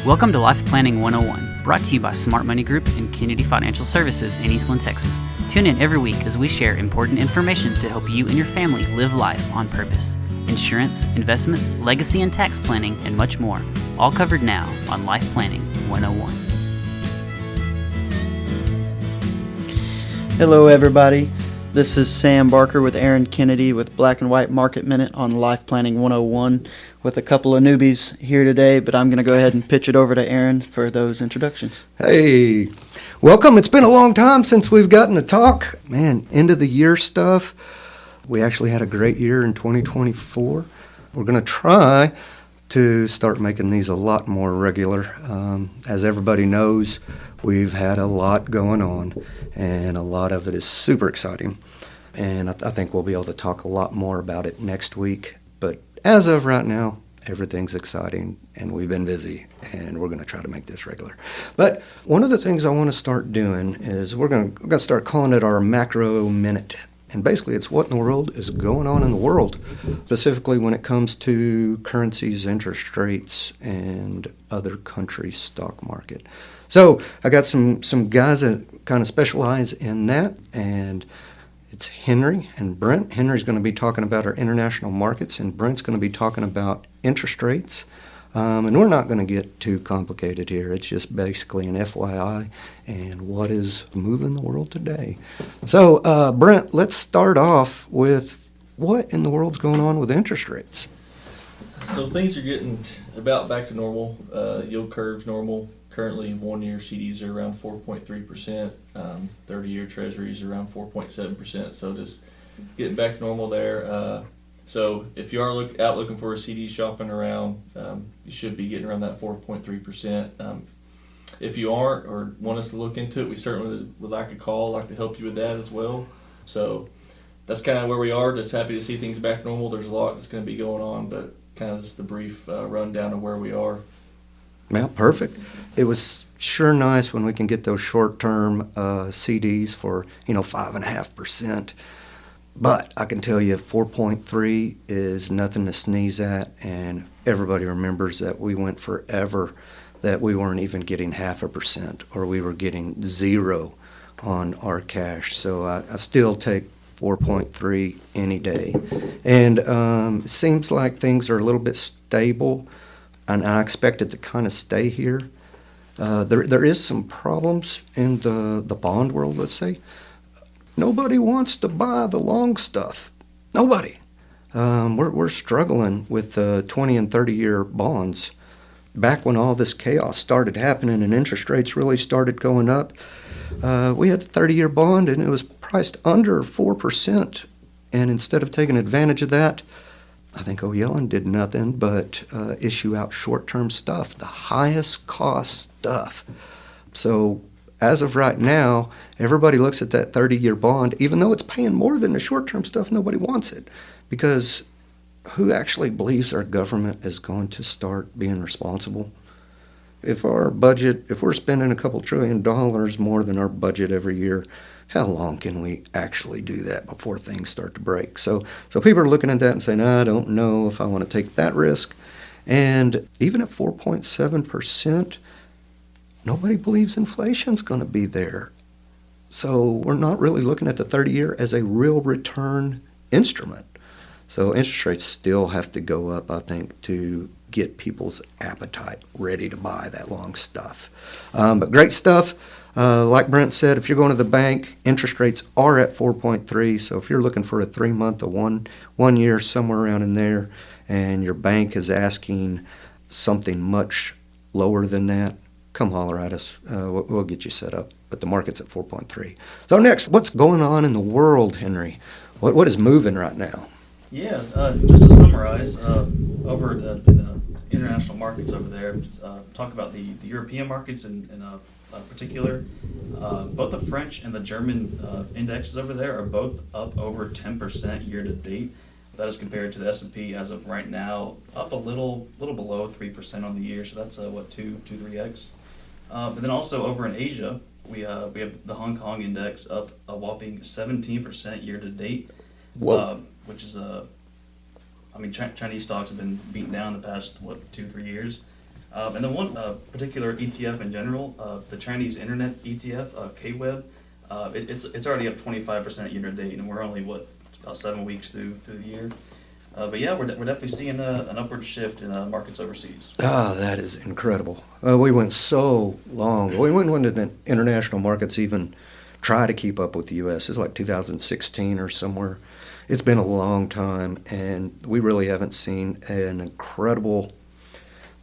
Welcome to Life Planning 101, brought to you by Smart Money Group and Kennedy Financial Services in Eastland, Texas. Tune in every week as we share important information to help you and your family live life on purpose. Insurance, investments, legacy and tax planning, and much more. All covered now on Life Planning 101. Hello, everybody. This is Sam Barker with Aaron Kennedy with Black and White Market Minute on Life Planning 101 with a couple of newbies here today, but I'm going to go ahead and pitch it over to Aaron for those introductions. Hey, welcome. It's been a long time since we've gotten to talk. Man, end of the year stuff. We actually had a great year in 2024. We're going to try to start making these a lot more regular. As everybody knows, we've had a lot going on, and a lot of it is super exciting. And I think we'll be able to talk a lot more about it next week. But as of right now, everything's exciting, and we've been busy, and we're going to try to make this regular. But one of the things I want to start doing is we're going to start calling it our Macro Minute. And basically, it's what in the world is going on in the world, specifically when it comes to currencies, interest rates, and other countries' stock market. So I got some guys that kind of specialize in that, and it's Henry and Brent. Henry's going to be talking about our international markets, and Brent's going to be talking about interest rates. And we're not going to get too complicated here. It's just basically an FYI and what is moving the world today. So, Brent, let's start off with what in the world's going on with interest rates. So things are getting about back to normal. Yield curve's normal. Currently, 1-year CDs are around 4.3%. 30-year Treasuries are around 4.7%. So just getting back to normal there. So if you are out looking for a CD shopping around, you should be getting around that 4.3%. If you aren't or want us to look into it, we certainly would like a call, like to help you with that as well. So that's kind of where we are. Just happy to see things back normal. There's a lot that's going to be going on, but kind of just the brief rundown of where we are. Yeah, perfect. It was sure nice when we can get those short-term CDs for 5.5%. But I can tell you 4.3 is nothing to sneeze at, and everybody remembers that we went forever that we weren't even getting 0.5% or we were getting 0 on our cash. So I still take 4.3 any day. And it seems like things are a little bit stable, and I expect it to kind of stay here. There is some problems in the bond world, let's say. Nobody wants to buy the long stuff. Nobody. We're struggling with 20 and 30-year bonds. Back when all this chaos started happening and interest rates really started going up, we had a 30-year bond and it was priced under 4%. And instead of taking advantage of that, I think O'Yellen did nothing but issue out short-term stuff, the highest cost stuff. So as of right now, everybody looks at that 30-year bond, even though it's paying more than the short-term stuff, nobody wants it. Because who actually believes our government is going to start being responsible? If we're spending a couple $1 trillion more than our budget every year, how long can we actually do that before things start to break? So people are looking at that and saying, I don't know if I want to take that risk. And even at 4.7%, nobody believes inflation's going to be there. So we're not really looking at the 30-year as a real return instrument. So interest rates still have to go up, I think, to get people's appetite ready to buy that long stuff. But great stuff. Like Brent said, if you're going to the bank, interest rates are at 4.3. So if you're looking for a 3-month or one year, somewhere around in there, and your bank is asking something much lower than that, come holler at us. We'll get you set up. But the market's at 4.3. So next, what's going on in the world, Henry? What is moving right now? Yeah, just to summarize, over in the international markets over there, talk about the European markets in particular. Both the French and the German indexes over there are both up over 10% year to date. That is compared to the S&P as of right now, up a little below 3% on the year. So that's 3x. But then also over in Asia, we have the Hong Kong index up a whopping 17% year to date. Whoa. Which is Chinese stocks have been beaten down the past 2-3 years. And then one particular ETF in general, the Chinese Internet ETF, KWEB, it's already up 25% year to date, and we're only about 7 weeks through the year. But yeah, we're definitely seeing an upward shift in markets overseas. Ah, that is incredible. We went so long. When did the international markets even try to keep up with the U.S.? It's like 2016 or somewhere. It's been a long time, and we really haven't seen an incredible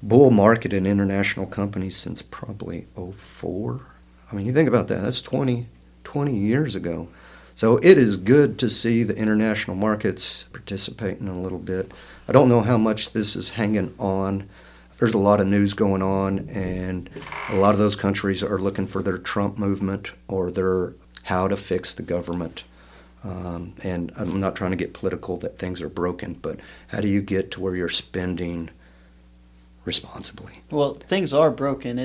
bull market in international companies since probably '04. I mean, you think about that. That's 20 years ago. So it is good to see the international markets participating a little bit. I don't know how much this is hanging on. There's a lot of news going on, and a lot of those countries are looking for their Trump movement or their how to fix the government. And I'm not trying to get political that things are broken, but how do you get to where you're spending responsibly? Well, things are broken,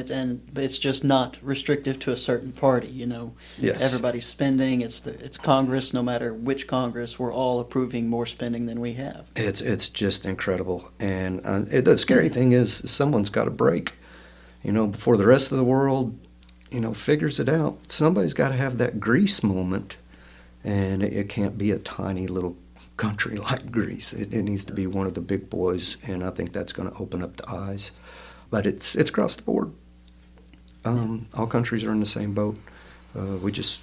but it's just not restrictive to a certain party. Yes. Everybody's spending. It's Congress. No matter which Congress, we're all approving more spending than we have. It's just incredible, and the scary thing is someone's got to break. Before the rest of the world, figures it out. Somebody's got to have that Greece moment, and it can't be a tiny little country like Greece. It needs to be one of the big boys, and I think that's going to open up the eyes. But it's across the board. All countries are in the same boat. We just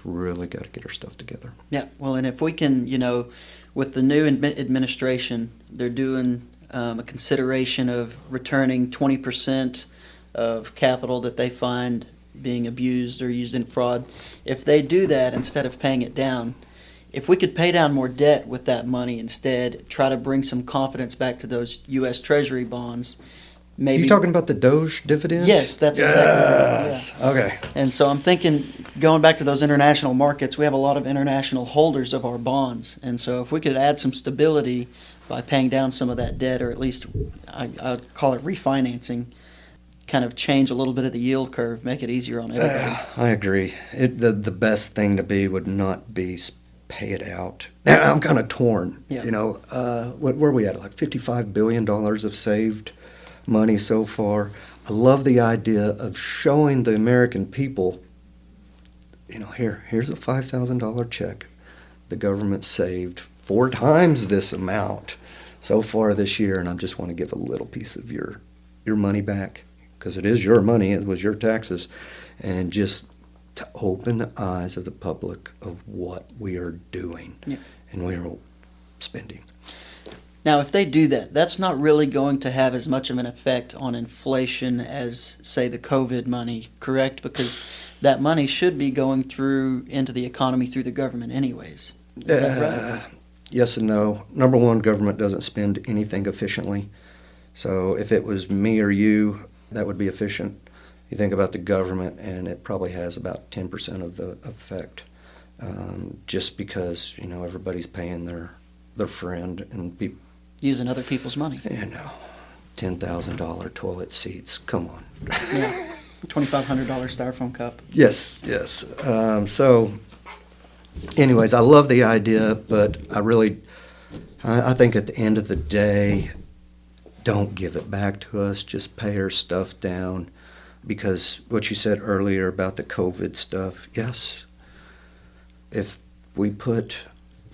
really got to get our stuff together. Yeah, well, and if we can, with the new administration, they're doing a consideration of returning 20% of capital that they find being abused or used in fraud. If they do that instead of paying it down, if we could pay down more debt with that money instead, try to bring some confidence back to those U.S. Treasury bonds, maybe. You talking about the Doge dividends? Yes, that's exactly right. Yes. Yeah. Okay. And so I'm thinking, going back to those international markets, we have a lot of international holders of our bonds. And so if we could add some stability by paying down some of that debt, or at least I'd call it refinancing, kind of change a little bit of the yield curve, make it easier on everybody. I agree. The best thing to be would not be pay it out. Now, I'm kind of torn. Yeah. Where are we at? Like $55 billion of saved money so far. I love the idea of showing the American people, here's a $5,000 check. The government saved 4 times this amount so far this year, and I just want to give a little piece of your money back, because it is your money, it was your taxes, and just to open the eyes of the public of what we are doing. Yeah. And we are spending. Now, if they do that, that's not really going to have as much of an effect on inflation as, say, the COVID money, correct? Because that money should be going into the economy through the government anyways. Is that right? Yes and no. Number one, government doesn't spend anything efficiently. So if it was me or you, that would be efficient. You think about the government, and it probably has about 10% of the effect, just because everybody's paying their friend and people. Using other people's money. $10,000 toilet seats. Come on. Yeah. $2,500 styrofoam cup. Yes. So, anyways, I love the idea, but I think at the end of the day, don't give it back to us. Just pay our stuff down. Because what you said earlier about the COVID stuff, yes, if we put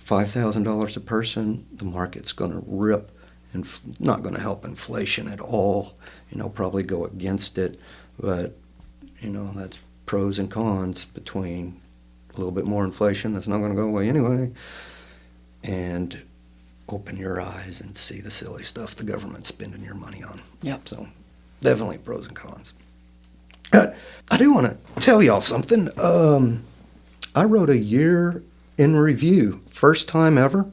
$5,000 a person, the market's going to rip and not going to help inflation at all. Probably go against it. But, that's pros and cons between a little bit more inflation that's not going to go away anyway, and open your eyes and see the silly stuff the government's spending your money on. Yep. So definitely pros and cons. I do want to tell y'all something. I wrote a year in review, first time ever.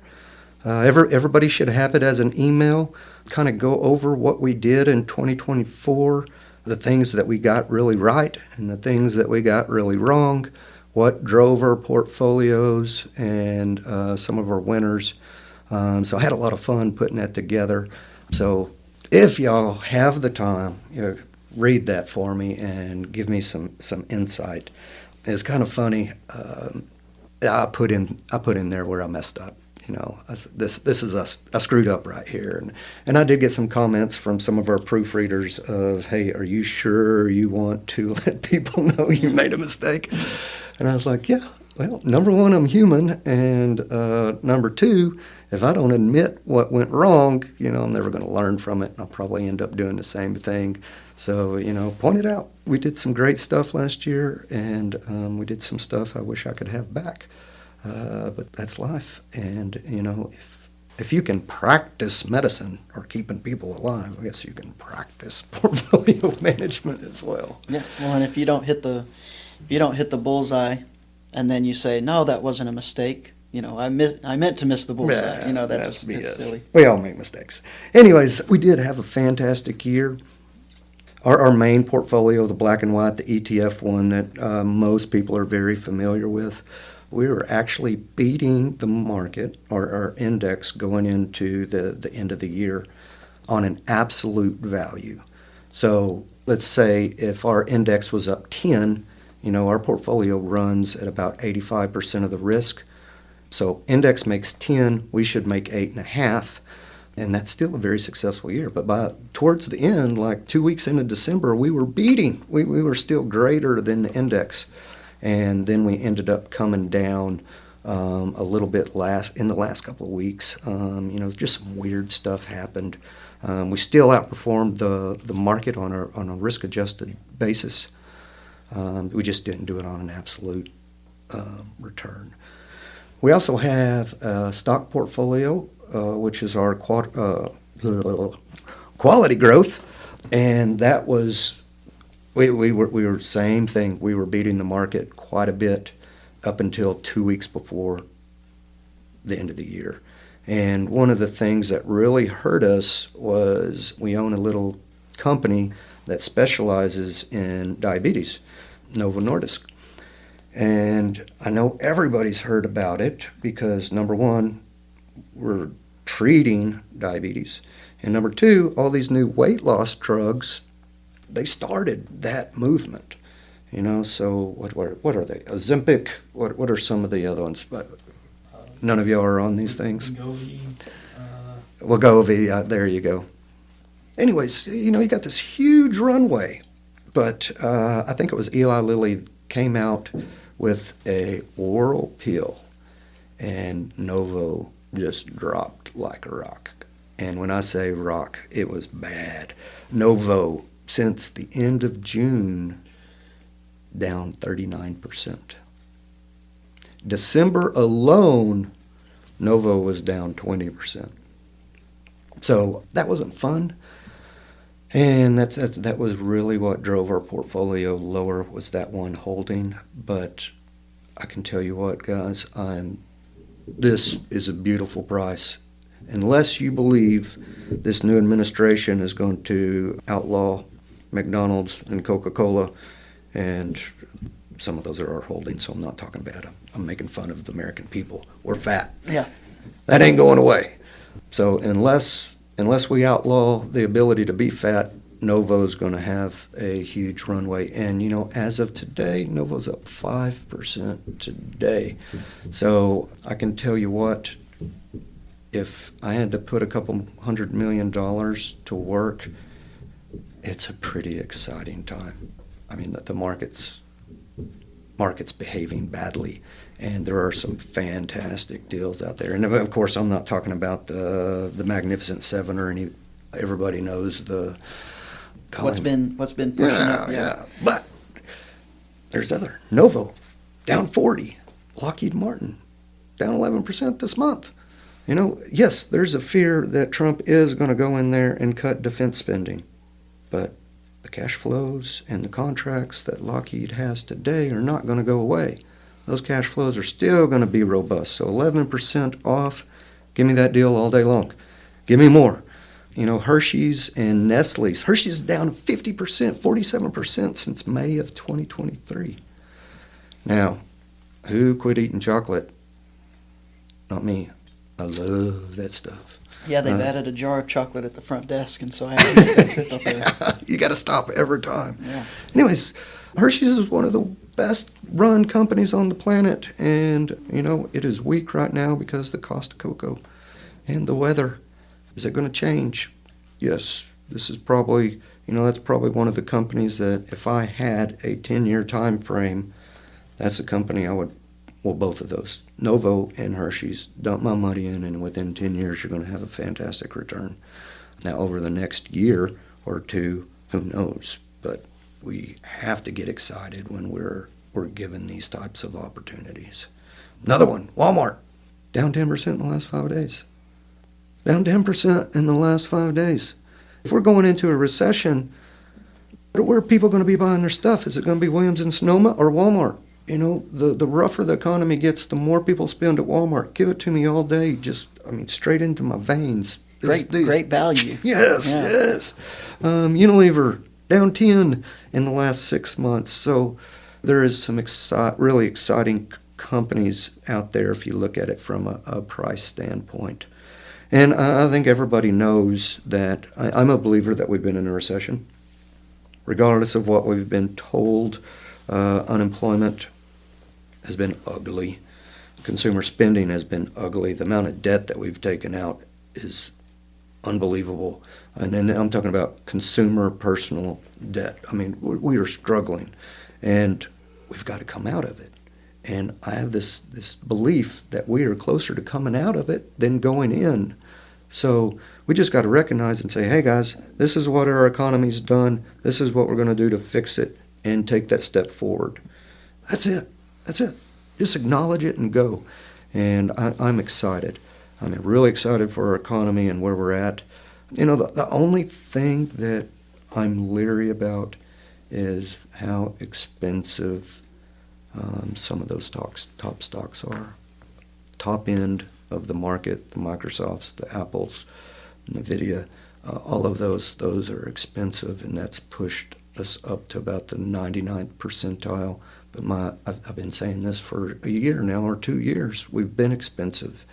Everybody should have it as an email, kind of go over what we did in 2024, the things that we got really right and the things that we got really wrong, what drove our portfolios, and some of our winners. So I had a lot of fun putting that together. So if y'all have the time, read that for me and give me some insight. It's kind of funny. I put in there where I messed up. this is I screwed up right here. And I did get some comments from some of our proofreaders of, hey, are you sure you want to let people know you made a mistake? And I was like, yeah, well, number one, I'm human. And number two, if I don't admit what went wrong, I'm never going to learn from it. I'll probably end up doing the same thing. So, point it out. We did some great stuff last year, and we did some stuff I wish I could have back. But that's life. And, if you can practice medicine or keeping people alive, I guess you can practice portfolio management as well. Yeah. Well, and if you don't hit the bullseye, and then you say, no, that wasn't a mistake. I meant to miss the bullseye. Nah, that's BS. silly. We all make mistakes. Anyways, we did have a fantastic year. Our main portfolio, the black and white, the ETF one that most people are very familiar with, we were actually beating the market, or our index, going into the end of the year on an absolute value. So let's say if our index was up 10, our portfolio runs at about 85% of the risk. So index makes 10, we should make 8.5, and that's still a very successful year. But towards the end, like 2 weeks into December, we were beating. We were still greater than the index. And then we ended up coming down a little bit in the last couple of weeks. Just some weird stuff happened. We still outperformed the market on a risk-adjusted basis. We just didn't do it on an absolute return. We also have a stock portfolio, which is our quality growth, and that was we were same thing. We were beating the market quite a bit up until 2 weeks before the end of the year. And one of the things that really hurt us was we own a little company that specializes in diabetes, Novo Nordisk. And I know everybody's heard about it because, number one, we're treating diabetes. And number two, all these new weight loss drugs, they started that movement. So what are they? Ozempic, what are some of the other ones? None of y'all are on these things? Wegovy, there you go. Anyways, you got this huge runway. But I think it was Eli Lilly came out with a oral pill, and Novo just dropped like a rock. And when I say rock, it was bad. Novo, since the end of June, down 39%. December alone, Novo was down 20%. So that wasn't fun. And that was really what drove our portfolio lower, was that one holding. But I can tell you what, guys, this is a beautiful price. Unless you believe this new administration is going to outlaw McDonald's and Coca-Cola, and some of those are our holdings, so I'm not talking bad. I'm making fun of the American people. We're fat. Yeah. That ain't going away. So unless we outlaw the ability to be fat, Novo's going to have a huge runway. And, as of today, Novo's up 5% today. So I can tell you what, if I had to put a couple $100 million to work, it's a pretty exciting time. I mean, the market's behaving badly, and there are some fantastic deals out there. And of course, I'm not talking about the Magnificent Seven or everybody knows the. What's been pushing up? Yeah. But there's other. Novo down 40. Lockheed Martin down 11% this month. Yes, there's a fear that Trump is going to go in there and cut defense spending, but the cash flows and the contracts that Lockheed has today are not going to go away. Those cash flows are still going to be robust. So 11% off, give me that deal all day long. Give me more. Hershey's and Nestle's. Hershey's is down 50%, 47% since May of 2023. Now, who quit eating chocolate? Not me. I love that stuff. Yeah, they've added a jar of chocolate at the front desk, and so I have to make that trip up there. You got to stop every time. Yeah. Anyways, Hershey's is one of the best run companies on the planet. And, it is weak right now because of the cost of cocoa and the weather. Is it going to change? Yes. This is probably, that's probably one of the companies that if I had a 10-year time frame, that's the company I would, well, both of those, Novo and Hershey's, dump my money in, and within 10 years, you're going to have a fantastic return. Now, over the next year or two, who knows? But we have to get excited when we're given these types of opportunities. Another one, Walmart, down 10% in the last 5 days. Down 10% in the last 5 days. If we're going into a recession, where are people going to be buying their stuff? Is it going to be Williams and Sonoma or Walmart? The rougher the economy gets, the more people spend at Walmart. Give it to me all day, straight into my veins. Great value. Yes, Yeah. yes. Unilever, down 10 in the last 6 months. So there is some really exciting companies out there if you look at it from a price standpoint. And I think everybody knows that I'm a believer that we've been in a recession. Regardless of what we've been told, unemployment has been ugly. Consumer spending has been ugly. The amount of debt that we've taken out is unbelievable. And then I'm talking about consumer personal debt. We are struggling, and we've got to come out of it. And I have this belief that we are closer to coming out of it than going in. So we just got to recognize and say, hey guys, this is what our economy's done. This is what we're going to do to fix it and take that step forward. That's it. Just acknowledge it and go. And I'm excited. I'm really excited for our economy and where we're at. The only thing that I'm leery about is how expensive some of those top stocks are. Top end of the market, the Microsofts, the Apples, NVIDIA, all of those are expensive, and that's pushed us up to about the 99th percentile. But I've been saying this for a year now or 2 years. We've been expensive.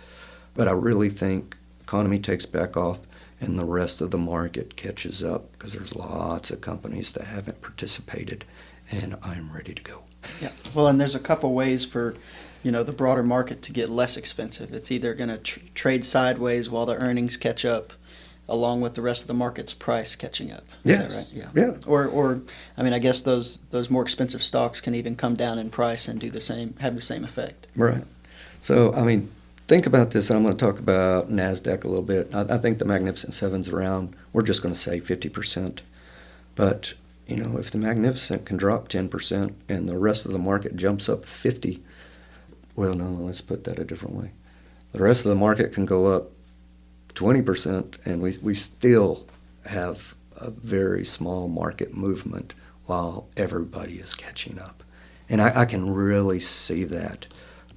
But I really think economy takes back off and the rest of the market catches up because there's lots of companies that haven't participated, and I'm ready to go. Yeah. Well, and there's a couple ways for, the broader market to get less expensive. It's either going to trade sideways while the earnings catch up, along with the rest of the market's price catching up. Is Yes. that right? Yeah. Or I guess those more expensive stocks can even come down in price and have the same effect. Right. So, think about this. I'm going to talk about NASDAQ a little bit. I think the Magnificent Seven's around, we're just going to say 50%. But, if the Magnificent can drop 10% and the rest of the market jumps up 50%, well, no, let's put that a different way. The rest of the market can go up 20%, and we still have a very small market movement while everybody is catching up. And I can really see that.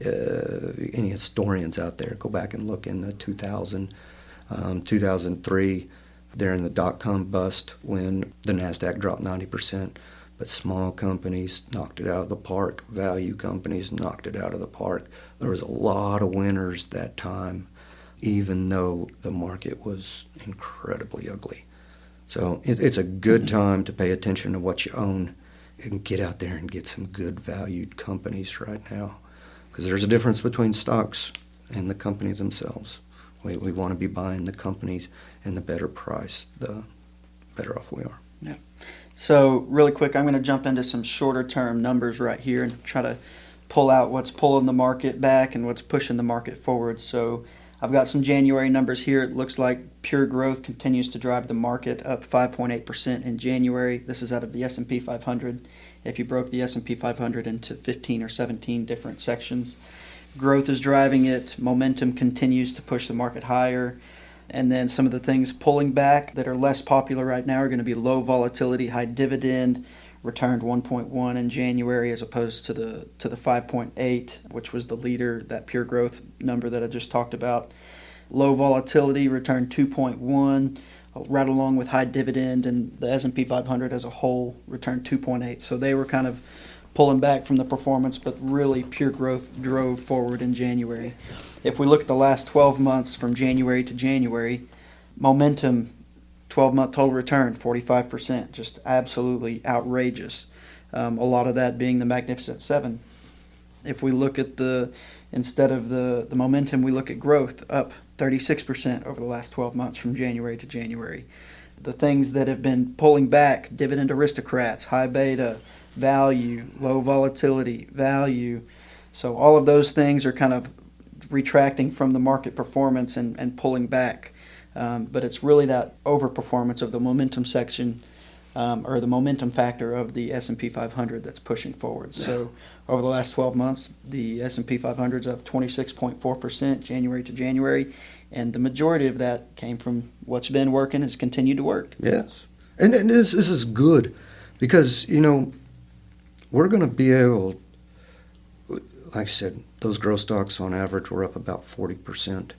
Any historians out there, go back and look in the 2003, during the dot-com bust when the NASDAQ dropped 90%. But small companies knocked it out of the park. Value companies knocked it out of the park. There was a lot of winners that time, even though the market was incredibly ugly. So it's a good time to pay attention to what you own and get out there and get some good valued companies right now. Because there's a difference between stocks and the companies themselves. We want to be buying the companies, and the better price, the better off we are. Yeah. So really quick, I'm going to jump into some shorter term numbers right here and try to pull out what's pulling the market back and what's pushing the market forward. So I've got some January numbers here. It looks like pure growth continues to drive the market up 5.8% in January. This is out of the S&P 500. If you broke the S&P 500 into 15 or 17 different sections, growth is driving it. Momentum continues to push the market higher. And then some of the things pulling back that are less popular right now are going to be low volatility, high dividend, returned 1.1 in January as opposed to the 5.8, which was the leader, that pure growth number that I just talked about. Low volatility returned 2.1, right along with high dividend, and the S&P 500 as a whole returned 2.8. So they were kind of pulling back from the performance, but really pure growth drove forward in January. If we look at the last 12 months from January to January, momentum, 12-month total return, 45%, just absolutely outrageous. A lot of that being the Magnificent Seven. If we look at instead of the momentum, we look at growth, up 36% over the last 12 months from January to January. The things that have been pulling back, Dividend Aristocrats, high beta, value, low volatility, value. So all of those things are kind of retracting from the market performance and pulling back. But it's really that overperformance of the momentum section, or the momentum factor of the S&P 500 that's pushing forward. So over the last 12 months, the S&P 500 is up 26.4% January to January, and the majority of that came from what's been working has continued to work. Yes. And this is good because, we're going to be able, like I said, those growth stocks on average were up about 40%.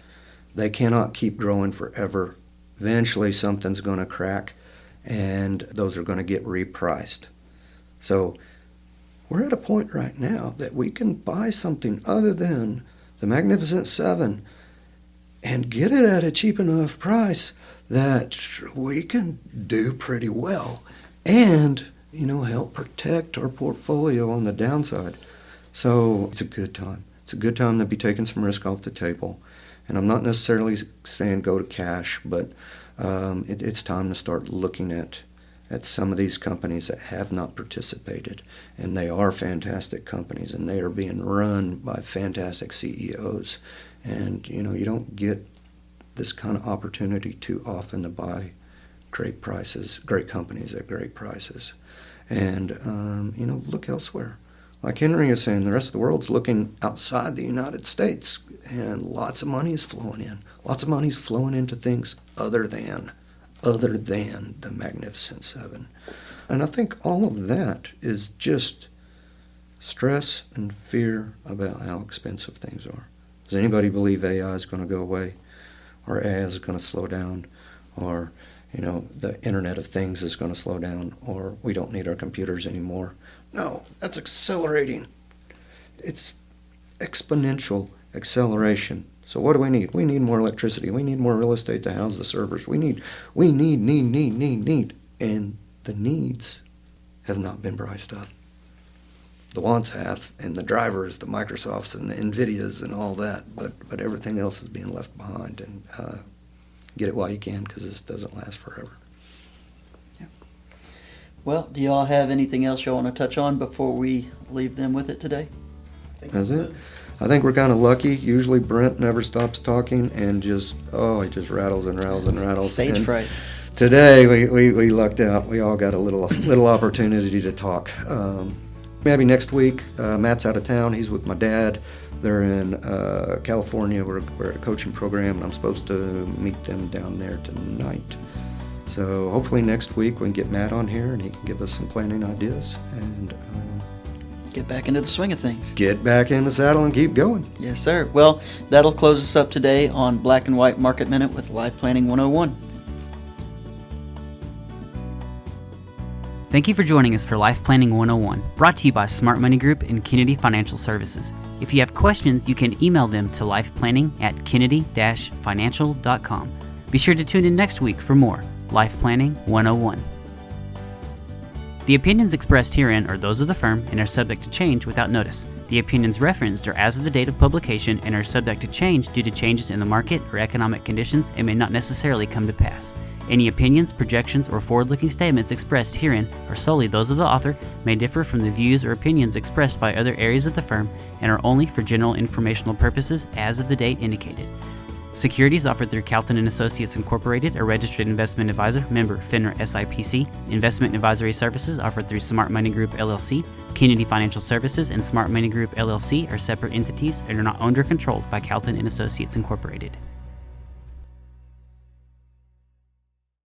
They cannot keep growing forever. Eventually something's going to crack, and those are going to get repriced. So we're at a point right now that we can buy something other than the Magnificent Seven and get it at a cheap enough price that we can do pretty well and, help protect our portfolio on the downside. So it's a good time. It's a good time to be taking some risk off the table. And I'm not necessarily saying go to cash, but it's time to start looking at some of these companies that have not participated. And they are fantastic companies, and they are being run by fantastic CEOs. And, you don't get this kind of opportunity too often to buy great companies at great prices. And, look elsewhere. Like Henry is saying, the rest of the world's looking outside the United States, and lots of money is flowing in. Lots of money is flowing into things other than the Magnificent Seven. And I think all of that is just stress and fear about how expensive things are. Does anybody believe AI is going to go away, or AI is going to slow down, or the Internet of Things is going to slow down, or we don't need our computers anymore? No, that's accelerating. It's exponential acceleration. So what do we need? We need more electricity. We need more real estate to house the servers. We need. And the needs have not been priced up. The wants have, and the drivers, the Microsofts and the NVIDIAs and all that, but everything else is being left behind. And get it while you can, because this doesn't last forever. Well, do y'all have anything else y'all want to touch on before we leave them with it today? That's it. I think we're kind of lucky. Usually Brent never stops talking and he just rattles and rattles and rattles. Stage fright. Today we lucked out. We all got a little opportunity to talk. Maybe next week. Matt's out of town. He's with my dad. They're in California. We're at a coaching program, and I'm supposed to meet them down there tonight. So hopefully next week we can get Matt on here and he can give us some planning ideas and Get back into the swing of things. Get back in the saddle and keep going. Yes, sir. Well, that'll close us up today on Black and White Market Minute with Life Planning 101. Thank you for joining us for Life Planning 101, brought to you by Smart Money Group and Kennedy Financial Services. If you have questions, you can email them to lifeplanning@kennedy-financial.com. Be sure to tune in next week for more Life Planning 101. The opinions expressed herein are those of the firm and are subject to change without notice. The opinions referenced are as of the date of publication and are subject to change due to changes in the market or economic conditions and may not necessarily come to pass. Any opinions, projections, or forward-looking statements expressed herein are solely those of the author, may differ from the views or opinions expressed by other areas of the firm, and are only for general informational purposes as of the date indicated. Securities offered through Calton & Associates Incorporated, a registered investment advisor, member FINRA SIPC. Investment advisory services offered through Smart Money Group LLC. Kennedy Financial Services and Smart Money Group LLC are separate entities and are not owned or controlled by Calton & Associates Incorporated.